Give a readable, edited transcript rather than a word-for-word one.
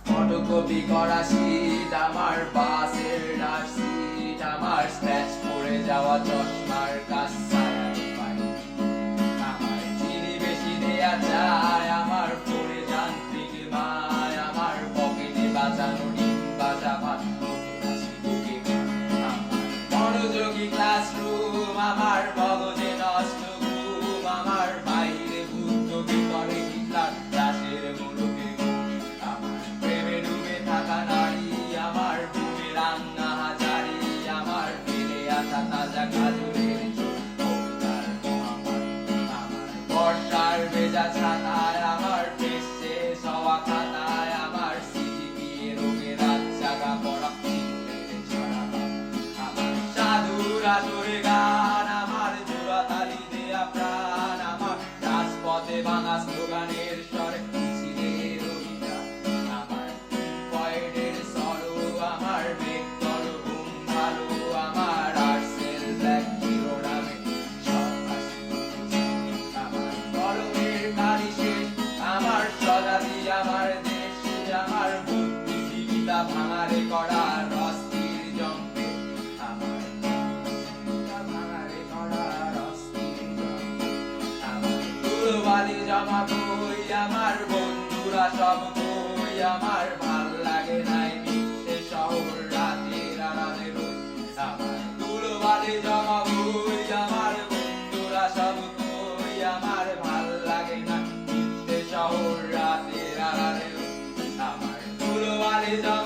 photocopy করা sheet, আমার বাসের ডাস্ট সিট, আমার স্ক্র্যাচ পড়ে যাওয়া চশমার কাছায় আমার চিনি বেশি দেয়া যায়, আমার ফোনে যান্ত্রিক মায়, আমার পকেটে বাজানো ডিম বাজা ভাত, মনোযোগী ক্লাসরুম, আমার মগজে নষ্ট ঘুম, আমার বাইরে বুদ্ধ ভিতরে হিটলার দাসের মুলুকে ঘুম, আমার প্রেমে ডুবে থাকা নারী, আমার বুকে রান্না হাজারি, আমার ফেলে আসা তাজা গাজরের চোখ, কবিতার মহামারী, আমার বর্ষার ভেজা ছাতায়, আমার টেস্ট শেষ হওয়া খাতায়, আমার সিজিপিএ রোগে রাত জাগা পড়া আসরে গান, আমার জোড়া তালি দেয়া প্রাণ, আমার রাজপথে ভাঙা স্লোগানের স্বরে মিছিলের অভিযান, আমার পয়েটের সরো, আমার বেক্তর ঘুম ভালো, আমার আর্টসেল ব্ল্যাক শিরোনামে সব হাসি, আমার কলমের কালি শেষ, আমার স্বজাতি, আমার দেশ, আমার বুদ্ধিজীবিতা ভাঙারে করা অস্থির যন্ত্রে, আমার বালি জমা বই, আমার বন্ধুরা সব বই, আমার ভাল লাগে নাই মিশে শহর রাতের আড়ালে রই, আমার ধুলোবালি জমা বই, আমার বন্ধুরা সব বই, আমার ভাল লাগে না মিশে শহর রাতের আড়ালে রই, আমার ধুলোবালি জমা